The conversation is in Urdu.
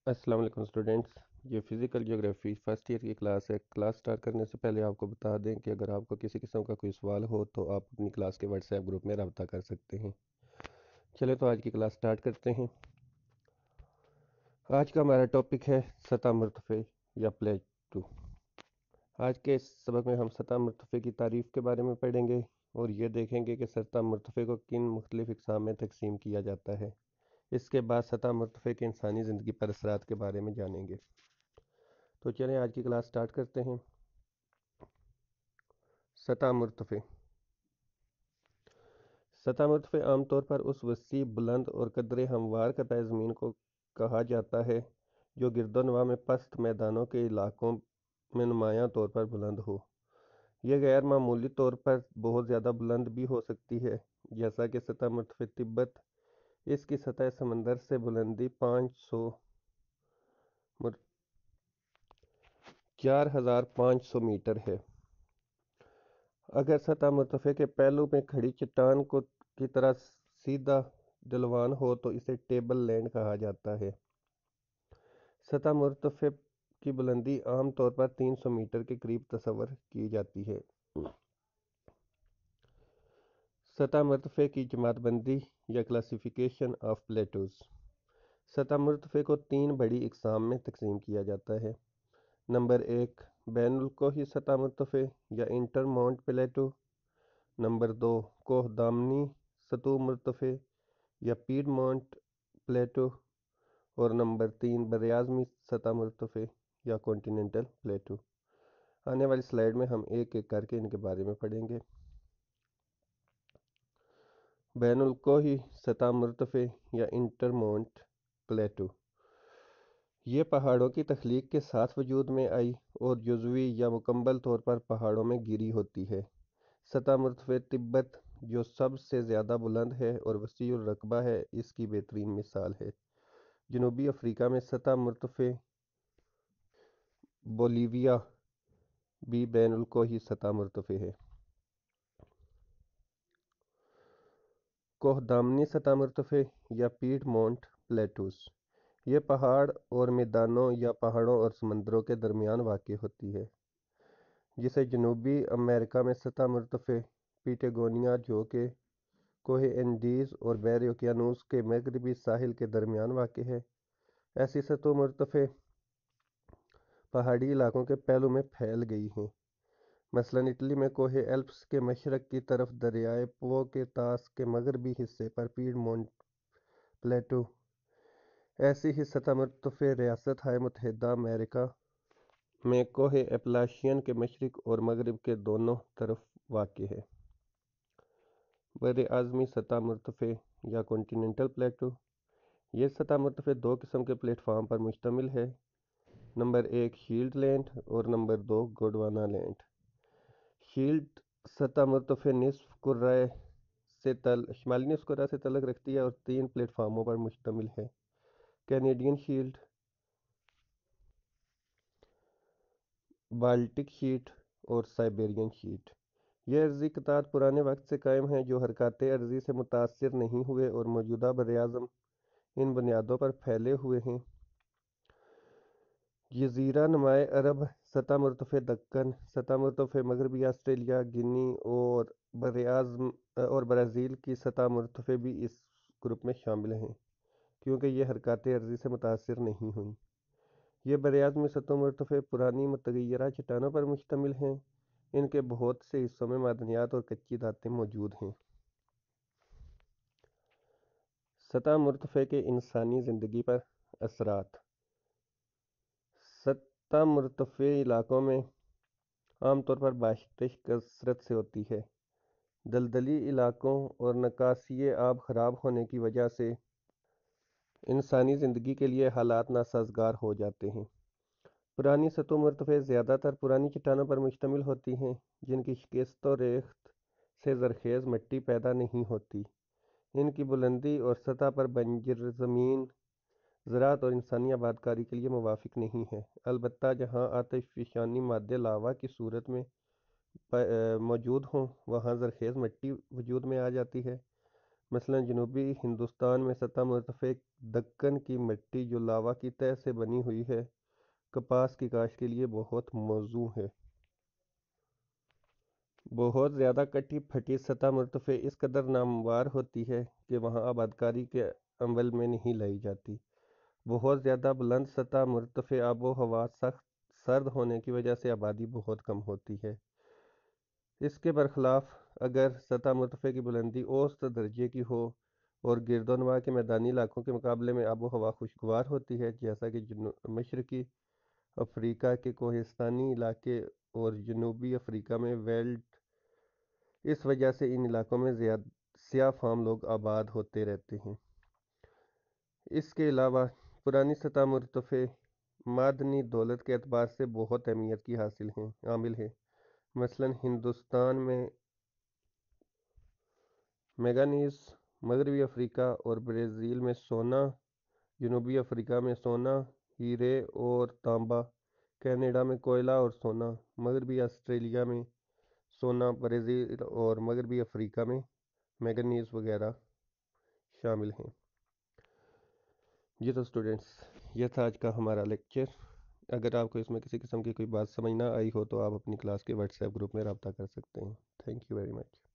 السلام علیکم اسٹوڈینٹس، یہ فزیکل جیوگرافی فرسٹ ایئر کی کلاس ہے۔ کلاس سٹارٹ کرنے سے پہلے آپ کو بتا دیں کہ اگر آپ کو کسی قسم کا کوئی سوال ہو تو آپ اپنی کلاس کے واٹس ایپ گروپ میں رابطہ کر سکتے ہیں۔ چلے تو آج کی کلاس سٹارٹ کرتے ہیں۔ آج کا ہمارا ٹاپک ہے سطح مرتفع یا پلیٹو۔ آج کے اس سبق میں ہم سطح مرتفع کی تعریف کے بارے میں پڑھیں گے اور یہ دیکھیں گے کہ سطح مرتفع کو کن مختلف اقسام میں تقسیم کیا جاتا ہے۔ اس کے بعد سطح مرتفع کے انسانی زندگی پر اثرات کے بارے میں جانیں گے۔ تو چلیں آج کی کلاس سٹارٹ کرتے ہیں۔ سطح مرتفع۔ سطح مرتفع عام طور پر اس وسیع، بلند اور قدرے ہموار قطع زمین کو کہا جاتا ہے جو گرد و نواح میں پست میدانوں کے علاقوں میں نمایاں طور پر بلند ہو۔ یہ غیر معمولی طور پر بہت زیادہ بلند بھی ہو سکتی ہے، جیسا کہ سطح مرتفع تبت۔ اس کی سطح سمندر سے بلندی 4500 میٹر ہے۔ اگر سطح مرتفع کے پہلو میں کھڑی چٹان کی طرح سیدھا ڈھلوان ہو تو اسے ٹیبل لینڈ کہا جاتا ہے۔ سطح مرتفع کی بلندی عام طور پر 300 میٹر کے قریب تصور کی جاتی ہے۔ سطح مرتفع کی جماعت بندی یا کلاسیفیکیشن آف پلیٹوز۔ سطح مرتفع کو 3 بڑی اقسام میں تقسیم کیا جاتا ہے۔ نمبر 1، بین الاقوامی سطح مرتفع یا انٹر مونٹ پلیٹو۔ نمبر 2، کوہ دامنی سطح مرتفع یا پیڈ مونٹ پلیٹو۔ اور نمبر 3، براعظمی سطح مرتفع یا کانٹیننٹل پلیٹو۔ آنے والی سلائیڈ میں ہم ایک ایک کر کے ان کے بارے میں پڑھیں گے۔ بین الاقوامی سطح مرتفع یا انٹر مونٹ پلیٹو یہ پہاڑوں کی تخلیق کے ساتھ وجود میں آئی اور جزوی یا مکمل طور پر پہاڑوں میں گری ہوتی ہے۔ سطح مرتفع تبت، جو سب سے زیادہ بلند ہے اور وسیع الرقبہ ہے، اس کی بہترین مثال ہے۔ جنوبی افریقہ میں سطح مرتفع بولیویا بھی بین الاقوامی سطح مرتفع ہے۔ کوہ دامنی سطح مرتفع یا پیڈ مونٹ پلیٹوز یہ پہاڑ اور میدانوں یا پہاڑوں اور سمندروں کے درمیان واقع ہوتی ہے، جسے جنوبی امریکہ میں سطح مرتفع پیٹاگونیا، جو کہ کوہ اینڈیز اور بحر اوقیانوس کے مغربی ساحل کے درمیان واقع ہے۔ ایسی سطح مرتفع پہاڑی علاقوں کے پہلو میں پھیل گئی ہیں، مثلاً اٹلی میں کوہ ایلپس کے مشرق کی طرف دریائے پو کے طاس کے مغربی حصے پر پیڈ مونٹ پلیٹو۔ ایسی ہی سطح مرتفع ریاست ہائے متحدہ امریکہ میں کوہ اپلاشین کے مشرق اور مغرب کے دونوں طرف واقع ہے۔ براعظمی سطح مرتفع یا کانٹیننٹل پلیٹو یہ سطح مرتفع 2 قسم کے پلیٹ فارم پر مشتمل ہے۔ نمبر 1، شیلڈ لینڈ اور نمبر 2، گوڈوانا لینڈ۔ شیلڈ سطح مرتفع شمالی نصف کرہ سے تعلق رکھتی ہے اور 3 پلیٹ فارموں پر مشتمل ہے: کینیڈین شیلڈ، بالٹک شیٹ اور سائبیرین شیٹ۔ یہ ارضی قطعات پرانے وقت سے قائم ہیں جو حرکات ارضی سے متاثر نہیں ہوئے اور موجودہ براعظم ان بنیادوں پر پھیلے ہوئے ہیں: جزیرہ نمائے عرب، سطح مرتفع دکن، سطح مرتفع مغربی آسٹریلیا، گینی اور برازیل کی سطح مرتفع بھی اس گروپ میں شامل ہیں، کیونکہ یہ حرکات ارضی سے متاثر نہیں ہوئیں۔ یہ براعظمی سطح مرتفع پرانی متغیرہ چٹانوں پر مشتمل ہیں۔ ان کے بہت سے حصوں میں معدنیات اور کچی دھاتیں موجود ہیں۔ سطح مرتفع کے انسانی زندگی پر اثرات۔ سطح مرتفع علاقوں میں عام طور پر بارش کثرت سے ہوتی ہے۔ دلدلی علاقوں اور نکاسی آب خراب ہونے کی وجہ سے انسانی زندگی کے لیے حالات ناسازگار ہو جاتے ہیں۔ پرانی سطح مرتفع زیادہ تر پرانی چٹانوں پر مشتمل ہوتی ہیں جن کی شکست و ریخت سے زرخیز مٹی پیدا نہیں ہوتی۔ ان کی بلندی اور سطح پر بنجر زمین زراعت اور انسانی آبادکاری کے لیے موافق نہیں ہے، البتہ جہاں آتش فشانی مادے لاوا کی صورت میں موجود ہوں وہاں زرخیز مٹی وجود میں آ جاتی ہے۔ مثلاً جنوبی ہندوستان میں سطح مرتفع دکن کی مٹی جو لاوا کی تہہ سے بنی ہوئی ہے کپاس کی کاشت کے لیے بہت موزوں ہے۔ بہت زیادہ کٹی پھٹی سطح مرتفع اس قدر ناموار ہوتی ہے کہ وہاں آبادکاری کے عمل میں نہیں لائی جاتی۔ بہت زیادہ بلند سطح مرتفع آب و ہوا سخت سرد ہونے کی وجہ سے آبادی بہت کم ہوتی ہے۔ اس کے برخلاف اگر سطح مرتفع کی بلندی اوسط درجے کی ہو اور گرد و نواح کے میدانی علاقوں کے مقابلے میں آب و ہوا خوشگوار ہوتی ہے، جیسا کہ مشرقی افریقہ کے کوہستانی علاقے اور جنوبی افریقہ میں ویلڈ، اس وجہ سے ان علاقوں میں سیاہ فام لوگ آباد ہوتے رہتے ہیں۔ اس کے علاوہ پرانی سطح مرتفع معدنی دولت کے اعتبار سے بہت اہمیت کی حامل ہے۔ مثلاً ہندوستان میں مینگنیز، مغربی افریقہ اور برازیل میں سونا، جنوبی افریقہ میں سونا، ہیرے اور تانبا، کینیڈا میں کوئلہ اور سونا، مغربی آسٹریلیا میں سونا، برازیل اور مغربی افریقہ میں مینگنیز وغیرہ شامل ہیں۔ جی تو اسٹوڈنٹس، یہ تھا آج کا ہمارا لیکچر۔ اگر آپ کو اس میں کسی قسم کی کوئی بات سمجھ نہ آئی ہو تو آپ اپنی کلاس کے واٹس ایپ گروپ میں رابطہ کر سکتے ہیں۔ Thank you very much.